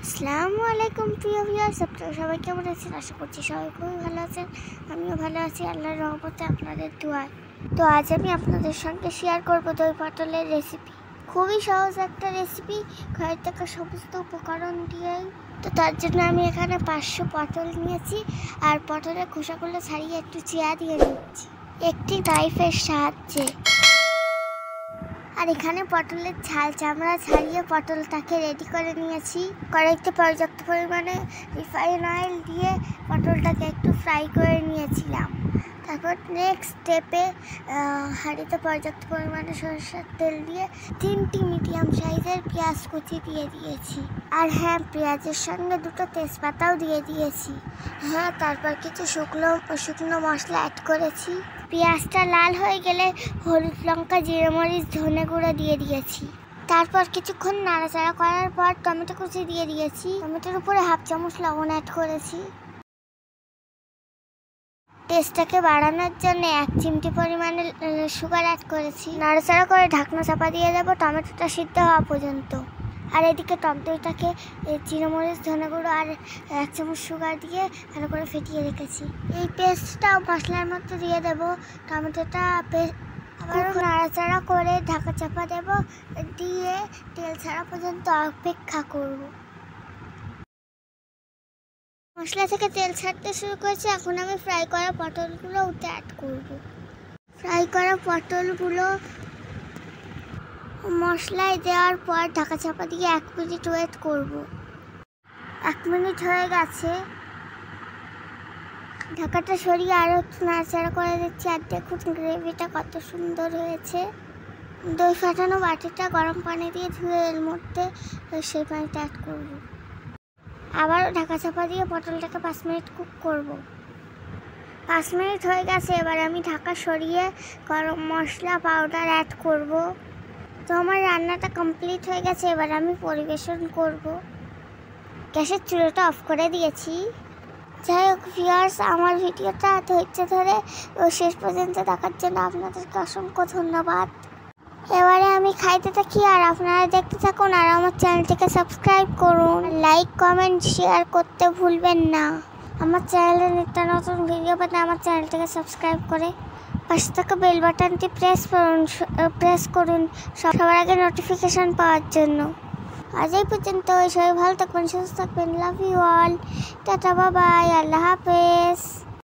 আসসালামু আলাইকুম প্রিয় ভিউয়ার্স, আপনারা সবাই কেমন আছেন? আশা করছি সবাই খুবই ভালো আছেন। আমিও ভালো আছি আল্লাহর রহমতে, আপনাদের দোয়ায়। তো আজ আমি আপনাদের সঙ্গে শেয়ার করব দই পটলের রেসিপি। খুবই সহজ একটা রেসিপি, ঘরে থাকা সমস্ত উপকরণ দিয়েই। তো তার জন্য আমি এখানে 500 পটল নিয়েছি, আর পটলের খোসাগুলো ছাড়িয়ে একটু চিয়া দিয়ে নিচ্ছি একটি নাইফের সাহায্যে। আর এখানে পটলের ছাল চামড়া ছাড়িয়ে পটলটাকে রেডি করে নিয়েছি। কড়াইতে পর্যাপ্ত পরিমাণে রিফাইন অয়েল দিয়ে পটলটাকে একটু ফ্রাই করে নিয়েছিলাম। তারপর নেক্সট স্টেপে হাঁড়িতে পর্যাপ্ত পরিমাণে সরষের তেল দিয়ে 3টি মিডিয়াম সাইজের পেঁয়াজ কুচি দিয়ে দিয়েছি। আর হ্যাঁ, পেঁয়াজের সঙ্গে 2টো তেজপাতাও দিয়ে দিয়েছি। হ্যাঁ, তারপর কিছু শুকনো মশলা অ্যাড করেছি। পেঁয়াজটা লাল হয়ে গেলে হলুদ, লঙ্কা, জিরে, মরিচ, ধনে গুঁড়ো দিয়ে দিয়েছি। তারপর কিছুক্ষণ নাড়াচাড়া করার পর টমেটো কুচি দিয়ে দিয়েছি। টমেটোর উপরে 1/2 চামচ লবণ অ্যাড করেছি। টেস্টটাকে বাড়ানোর জন্য 1 চিমটি পরিমাণে সুগার অ্যাড করেছি। নাড়াচাড়া করে ঢাকনা চাপা দিয়ে দেবো টমেটোটা সিদ্ধ হওয়া পর্যন্ত। আর এদিকে টক দইটাকে জিরে, মরিচ, ধনে গুঁড়ো আর 1 চামচ সুগার দিয়ে ভালো করে ফেটিয়ে রেখেছি। এই পেস্টটাও মশলার মধ্যে দিয়ে দেবো। টমেটোটা আবার নাড়াচাড়া করে ঢাকা চাপা দেবো, দিয়ে তেল ছাড়া পর্যন্ত অপেক্ষা করব। মশলা থেকে তেল ছাড়তে শুরু করেছে, এখন আমি ফ্রাই করা পটলগুলো ওতে অ্যাড করব। ফ্রাই করা পটলগুলো মশলায় দেওয়ার পর ঢাকা চাপা দিয়ে 1 মিনিট ওয়েট করব। 1 মিনিট হয়ে গেছে, ঢাকাটা সরিয়ে আরও একটু নাড়াচাড়া করে দিচ্ছি। আর দেখুন গ্রেভিটা কত সুন্দর হয়েছে। দই ফাটানো বাটিটা গরম পানি দিয়ে ধুয়ে এর মধ্যে সেই পানিটা অ্যাড করব। আবারও ঢাকা চাপা দিয়ে পটলটাকে 5 মিনিট কুক করব। 5 মিনিট হয়ে গেছে, এবার আমি ঢাকা সরিয়ে গরম মশলা পাউডার অ্যাড করব। তো আমার রান্নাটা কমপ্লিট হয়ে গেছে, এবার আমি পরিবেশন করব। গ্যাসের চুলাটা অফ করে দিয়েছি। যাই হোক ভিউয়ার্স, আমার ভিডিওটা ধৈর্য ধরে শেষ পর্যন্ত দেখার জন্য আপনাদেরকে অসংখ্য ধন্যবাদ। এবারে আমি খাইতে থাকি আর আপনারা দেখতে থাকুন, আর আমার চ্যানেলটিকে সাবস্ক্রাইব করুন। লাইক, কমেন্ট, শেয়ার করতে ভুলবেন না। আমার চ্যানেলে নিত্য নতুন ভিডিও পেতে আমার চ্যানেলটিকে সাবস্ক্রাইব করে পাশে থাকা বেল বাটনটি প্রেস করুন সবার আগে নোটিফিকেশন পাওয়ার জন্য। আজ এই পর্যন্ত, সবাই ভালো থাকবেন, সুস্থ থাকবেন। Love you all. Tata, bye bye, Allah হাফেজ।